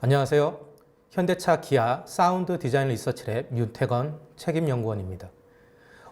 안녕하세요. 현대차 기아 사운드 디자인 리서치랩 윤태건 책임연구원입니다.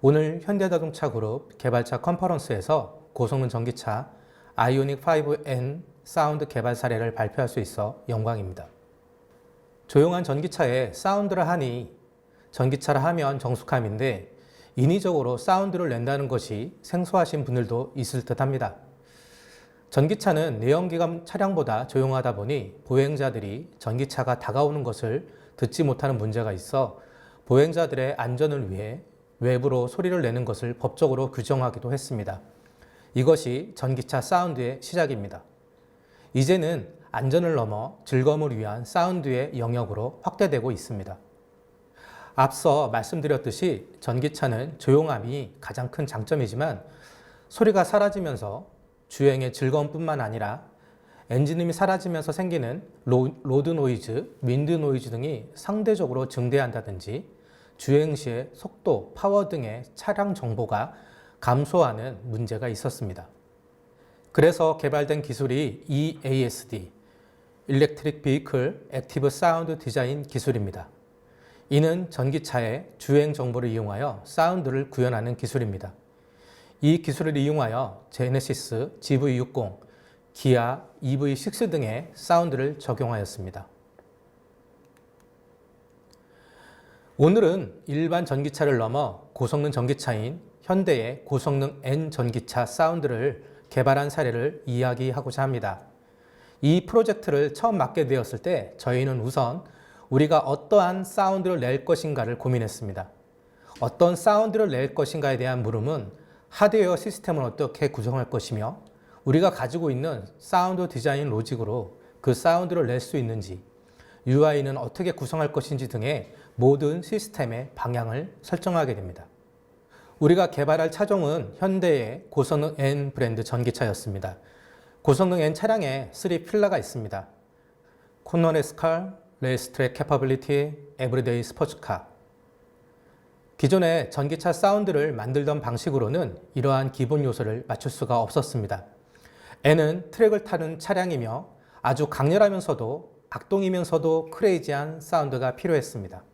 오늘 현대자동차 그룹 개발차 컨퍼런스에서 고성능 전기차 아이오닉 5N 사운드 개발 사례를 발표할 수 있어 영광입니다. 조용한 전기차에 사운드를 하니 전기차를 하면 정숙함인데 인위적으로 사운드를 낸다는 것이 생소하신 분들도 있을 듯 합니다. 전기차는 내연기관 차량보다 조용하다 보니 보행자들이 전기차가 다가오는 것을 듣지 못하는 문제가 있어 보행자들의 안전을 위해 외부로 소리를 내는 것을 법적으로 규정하기도 했습니다. 이것이 전기차 사운드의 시작입니다. 이제는 안전을 넘어 즐거움을 위한 사운드의 영역으로 확대되고 있습니다. 앞서 말씀드렸듯이 전기차는 조용함이 가장 큰 장점이지만 소리가 사라지면서 주행의 즐거움뿐만 아니라 엔진음이 사라지면서 생기는 로드 노이즈, 윈드 노이즈 등이 상대적으로 증대한다든지 주행 시의 속도, 파워 등의 차량 정보가 감소하는 문제가 있었습니다. 그래서 개발된 기술이 EASD, Electric Vehicle Active Sound Design 기술입니다. 이는 전기차의 주행 정보를 이용하여 사운드를 구현하는 기술입니다. 이 기술을 이용하여 제네시스 GV60, 기아 EV6 등의 사운드를 적용하였습니다. 오늘은 일반 전기차를 넘어 고성능 전기차인 현대의 고성능 N 전기차 사운드를 개발한 사례를 이야기하고자 합니다. 이 프로젝트를 처음 맡게 되었을 때 저희는 우선 우리가 어떠한 사운드를 낼 것인가를 고민했습니다. 어떤 사운드를 낼 것인가에 대한 물음은 하드웨어 시스템을 어떻게 구성할 것이며 우리가 가지고 있는 사운드 디자인 로직으로 그 사운드를 낼 수 있는지, UI는 어떻게 구성할 것인지 등의 모든 시스템의 방향을 설정하게 됩니다. 우리가 개발할 차종은 현대의 고성능 N 브랜드 전기차였습니다. 고성능 N 차량에 3 필러가 있습니다. 코너레스 칼, 레이스 트랙 캐퍼빌리티, 에브리데이 스포츠카. 기존의 전기차 사운드를 만들던 방식으로는 이러한 기본 요소를 맞출 수가 없었습니다. N은 트랙을 타는 차량이며 아주 강렬하면서도 악동이면서도 크레이지한 사운드가 필요했습니다.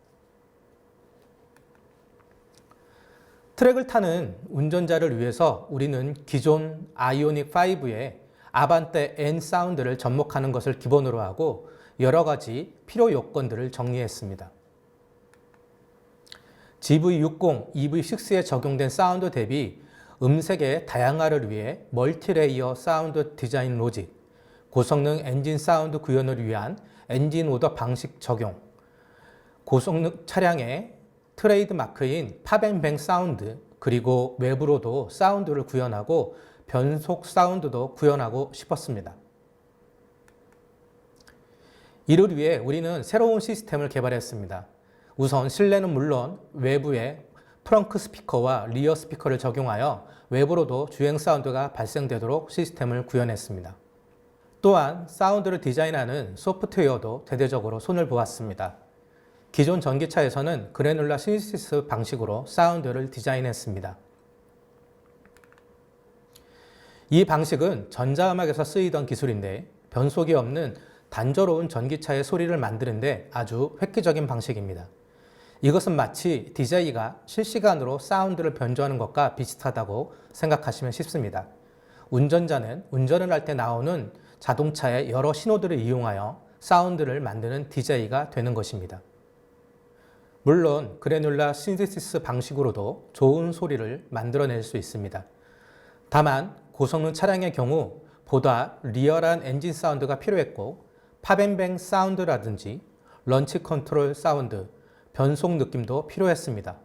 트랙을 타는 운전자를 위해서 우리는 기존 아이오닉 5의 아반떼 N 사운드를 접목하는 것을 기본으로 하고 여러 가지 필요 요건들을 정리했습니다. GV60, EV6에 적용된 사운드 대비 음색의 다양화를 위해 멀티레이어 사운드 디자인 로직, 고성능 엔진 사운드 구현을 위한 엔진 오더 방식 적용, 고성능 차량의 트레이드 마크인 팝앤뱅 사운드, 그리고 외부로도 사운드를 구현하고 변속 사운드도 구현하고 싶었습니다. 이를 위해 우리는 새로운 시스템을 개발했습니다. 우선 실내는 물론 외부에 프렁크 스피커와 리어 스피커를 적용하여 외부로도 주행 사운드가 발생되도록 시스템을 구현했습니다. 또한 사운드를 디자인하는 소프트웨어도 대대적으로 손을 보았습니다. 기존 전기차에서는 그래놀라 시니시스 방식으로 사운드를 디자인했습니다. 이 방식은 전자음악에서 쓰이던 기술인데 변속이 없는 단조로운 전기차의 소리를 만드는데 아주 획기적인 방식입니다. 이것은 마치 DJ가 실시간으로 사운드를 변조하는 것과 비슷하다고 생각하시면 쉽습니다. 운전자는 운전을 할 때 나오는 자동차의 여러 신호들을 이용하여 사운드를 만드는 DJ가 되는 것입니다. 물론 그래놀라 신디시스 방식으로도 좋은 소리를 만들어낼 수 있습니다. 다만 고성능 차량의 경우 보다 리얼한 엔진 사운드가 필요했고 팝앤뱅 사운드라든지 런치 컨트롤 사운드, 변속 느낌도 필요했습니다.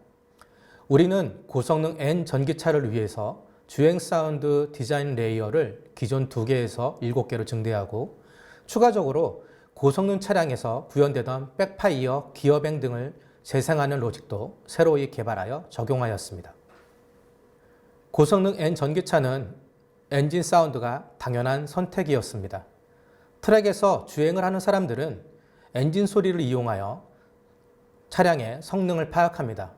우리는 고성능 N 전기차를 위해서 주행 사운드 디자인 레이어를 기존 2개에서 7개로 증대하고 추가적으로 고성능 차량에서 구현되던 백파이어, 기어뱅 등을 재생하는 로직도 새로이 개발하여 적용하였습니다. 고성능 N 전기차는 엔진 사운드가 당연한 선택이었습니다. 트랙에서 주행을 하는 사람들은 엔진 소리를 이용하여 차량의 성능을 파악합니다.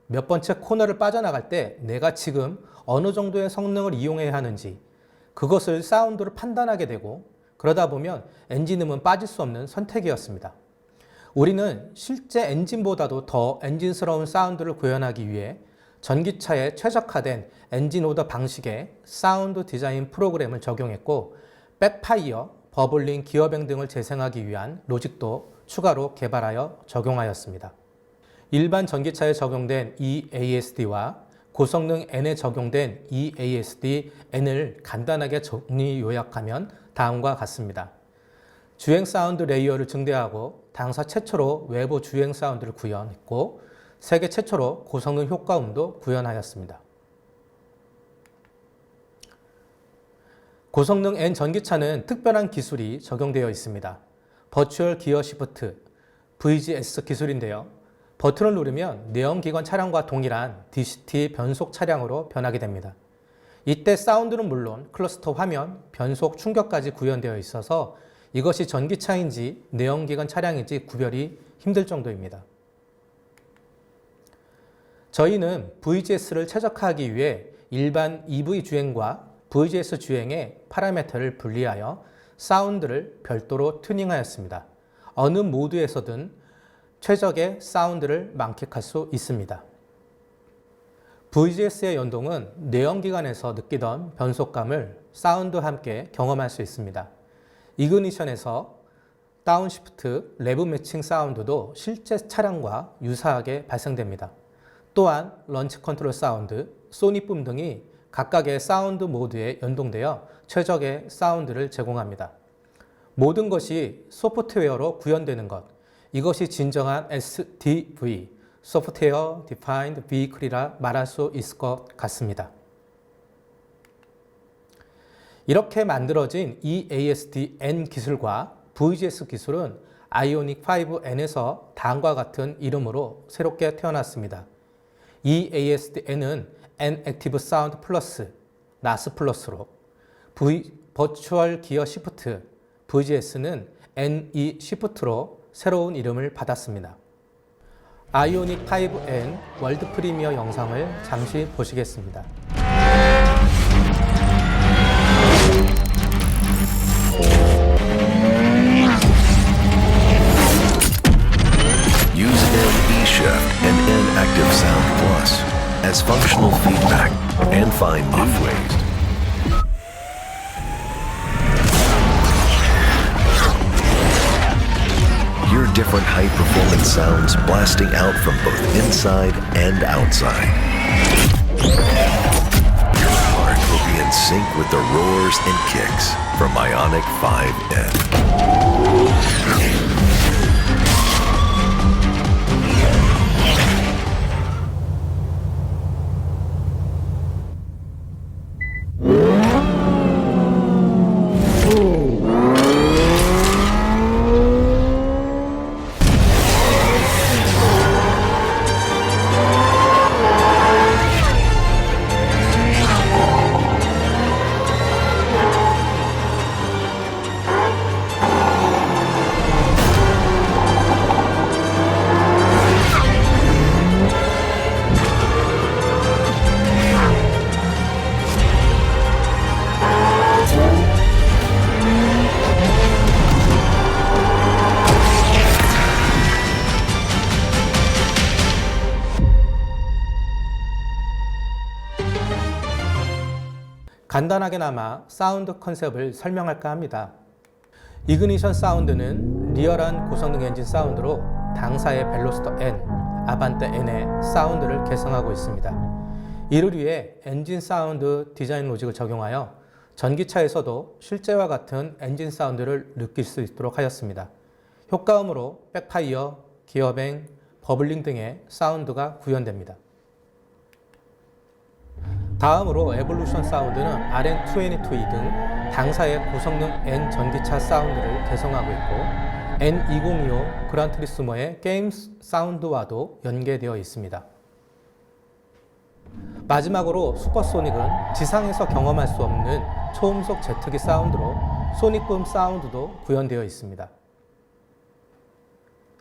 몇 번째 코너를 빠져나갈 때 내가 지금 어느 정도의 성능을 이용해야 하는지 그것을 사운드로 판단하게 되고 그러다 보면 엔진음은 빠질 수 없는 선택이었습니다. 우리는 실제 엔진보다도 더 엔진스러운 사운드를 구현하기 위해 전기차에 최적화된 엔진 오더 방식의 사운드 디자인 프로그램을 적용했고, 백파이어, 버블링, 기어뱅 등을 재생하기 위한 로직도 추가로 개발하여 적용하였습니다. 일반 전기차에 적용된 EASD와 고성능 N에 적용된 EASD-N을 간단하게 정리 요약하면 다음과 같습니다. 주행 사운드 레이어를 증대하고 당사 최초로 외부 주행 사운드를 구현했고, 세계 최초로 고성능 효과음도 구현하였습니다. 고성능 N 전기차는 특별한 기술이 적용되어 있습니다. 버추얼 기어 시프트, VGS 기술인데요. 버튼을 누르면 내연기관 차량과 동일한 DCT 변속 차량으로 변하게 됩니다. 이때 사운드는 물론 클러스터 화면, 변속 충격까지 구현되어 있어서 이것이 전기차인지 내연기관 차량인지 구별이 힘들 정도입니다. 저희는 VGS를 최적화하기 위해 일반 EV 주행과 VGS 주행의 파라미터를 분리하여 사운드를 별도로 튜닝하였습니다. 어느 모드에서든 최적의 사운드를 만끽할 수 있습니다. VGS의 연동은 내연기관에서 느끼던 변속감을 사운드와 함께 경험할 수 있습니다. 이그니션에서 다운시프트, 레브 매칭 사운드도 실제 차량과 유사하게 발생됩니다. 또한 런치 컨트롤 사운드, 소닉붐 등이 각각의 사운드 모드에 연동되어 최적의 사운드를 제공합니다. 모든 것이 소프트웨어로 구현되는 것, 이것이 진정한 SDV, Software Defined Vehicle이라 말할 수 있을 것 같습니다. 이렇게 만들어진 EASD-N 기술과 VGS 기술은 아이오닉 5N에서 다음과 같은 이름으로 새롭게 태어났습니다. EASD-N은 N 액티브 사운드 플러스, 나스 플러스로, 버추얼 기어 시프트, VGS는 NE 시프트로 새로운 이름을 받았습니다. 아이오닉 5N 월드 프리미어 영상을 잠시 보시겠습니다. Use N eShift and N Active Sound Plus as functional feedback and find new ways. Hear different high-performance sounds blasting out from both inside and outside. Your heart will be in sync with the roars and kicks from Ionic 5N. 간단하게나마 사운드 컨셉을 설명할까 합니다. 이그니션 사운드는 리얼한 고성능 엔진 사운드로 당사의 벨로스터 N, 아반떼 N의 사운드를 개성하고 있습니다. 이를 위해 엔진 사운드 디자인 로직을 적용하여 전기차에서도 실제와 같은 엔진 사운드를 느낄 수 있도록 하였습니다. 효과음으로 백파이어, 기어뱅, 버블링 등의 사운드가 구현됩니다. 다음으로 에볼루션 사운드는 RN22E 등 당사의 고성능 N 전기차 사운드를 개성하고 있고, N2025 그란투리스모의 게임 사운드와도 연계되어 있습니다. 마지막으로 슈퍼소닉은 지상에서 경험할 수 없는 초음속 제트기 사운드로 소닉붐 사운드도 구현되어 있습니다.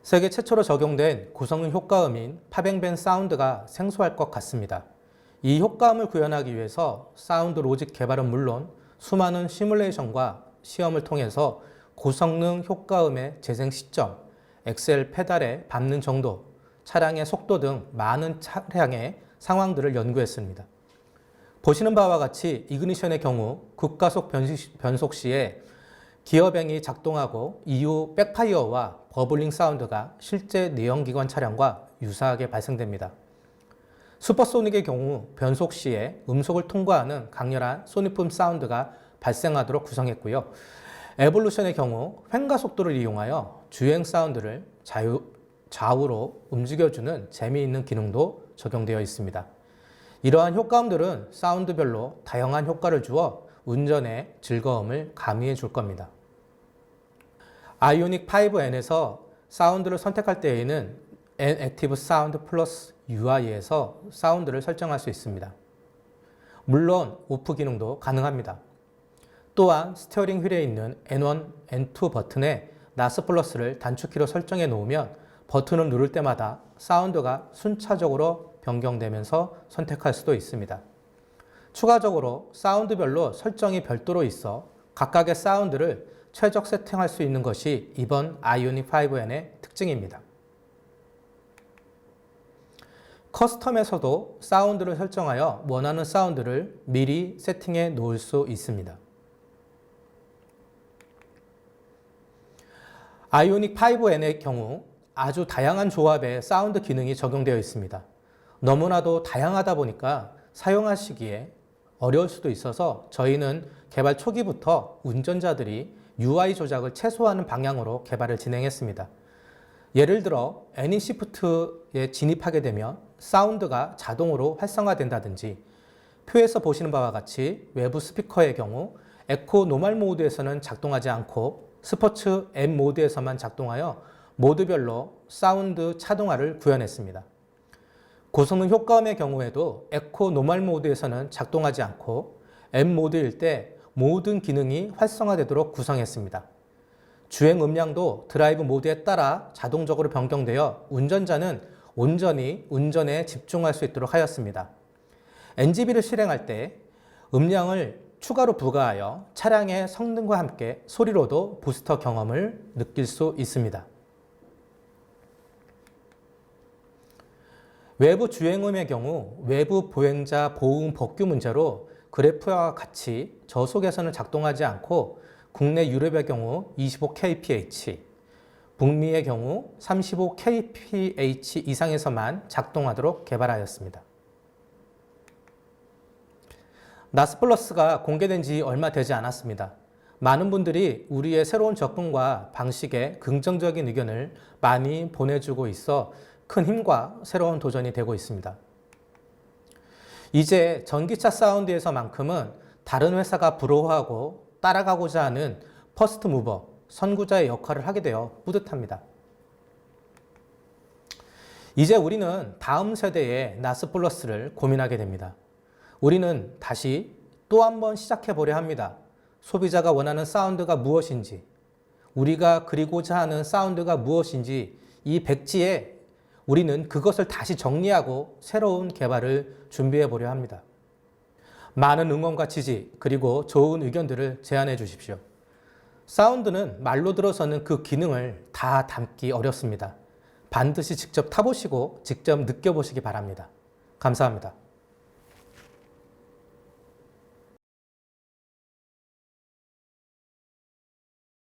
세계 최초로 적용된 고성능 효과음인 파뱅밴 사운드가 생소할 것 같습니다. 이 효과음을 구현하기 위해서 사운드 로직 개발은 물론 수많은 시뮬레이션과 시험을 통해서 고성능 효과음의 재생 시점, 엑셀 페달에 밟는 정도, 차량의 속도 등 많은 차량의 상황들을 연구했습니다. 보시는 바와 같이 이그니션의 경우 급가속 변속 시에 기어뱅이 작동하고 이후 백파이어와 버블링 사운드가 실제 내연기관 차량과 유사하게 발생됩니다. 슈퍼소닉의 경우 변속 시에 음속을 통과하는 강렬한 소닉붐 사운드가 발생하도록 구성했고요. 에볼루션의 경우 횡가 속도를 이용하여 주행 사운드를 좌우로 움직여주는 재미있는 기능도 적용되어 있습니다. 이러한 효과음들은 사운드별로 다양한 효과를 주어 운전의 즐거움을 가미해 줄 겁니다. 아이오닉 5N에서 사운드를 선택할 때에는 N 액티브 사운드 플러스 UI에서 사운드를 설정할 수 있습니다. 물론 오프 기능도 가능합니다. 또한 스티어링 휠에 있는 N1, N2 버튼에 나스 플러스를 단축키로 설정해 놓으면 버튼을 누를 때마다 사운드가 순차적으로 변경되면서 선택할 수도 있습니다. 추가적으로 사운드별로 설정이 별도로 있어 각각의 사운드를 최적 세팅할 수 있는 것이 이번 아이오닉 5N의 특징입니다. 커스텀에서도 사운드를 설정하여 원하는 사운드를 미리 세팅해 놓을 수 있습니다. 아이오닉 5N의 경우 아주 다양한 조합의 사운드 기능이 적용되어 있습니다. 너무나도 다양하다 보니까 사용하시기에 어려울 수도 있어서 저희는 개발 초기부터 운전자들이 UI 조작을 최소화하는 방향으로 개발을 진행했습니다. 예를 들어 애니 시프트에 진입하게 되면 사운드가 자동으로 활성화된다든지, 표에서 보시는 바와 같이 외부 스피커의 경우 에코 노멀 모드에서는 작동하지 않고 스포츠 M 모드에서만 작동하여 모드별로 사운드 차동화를 구현했습니다. 고성능 효과음의 경우에도 에코 노멀 모드에서는 작동하지 않고 M 모드일 때 모든 기능이 활성화되도록 구성했습니다. 주행 음량도 드라이브 모드에 따라 자동적으로 변경되어 운전자는 온전히 운전에 집중할 수 있도록 하였습니다. NGB를 실행할 때 음량을 추가로 부과하여 차량의 성능과 함께 소리로도 부스터 경험을 느낄 수 있습니다. 외부 주행음의 경우 외부 보행자 보호음 복규 문제로 그래프와 같이 저속에서는 작동하지 않고 국내 유럽의 경우 25kph, 북미의 경우 35kph 이상에서만 작동하도록 개발하였습니다. 나스 플러스가 공개된 지 얼마 되지 않았습니다. 많은 분들이 우리의 새로운 접근과 방식에 긍정적인 의견을 많이 보내주고 있어 큰 힘과 새로운 도전이 되고 있습니다. 이제 전기차 사운드에서만큼은 다른 회사가 부러워하고 따라가고자 하는 퍼스트 무버, 선구자의 역할을 하게 되어 뿌듯합니다. 이제 우리는 다음 세대의 나스 플러스를 고민하게 됩니다. 우리는 다시 또 한 번 시작해 보려 합니다. 소비자가 원하는 사운드가 무엇인지, 우리가 그리고자 하는 사운드가 무엇인지 이 백지에 우리는 그것을 다시 정리하고 새로운 개발을 준비해 보려 합니다. 많은 응원과 지지 그리고 좋은 의견들을 제안해 주십시오. 사운드는 말로 들어서는 그 기능을 다 담기 어렵습니다. 반드시 직접 타보시고 직접 느껴보시기 바랍니다. 감사합니다.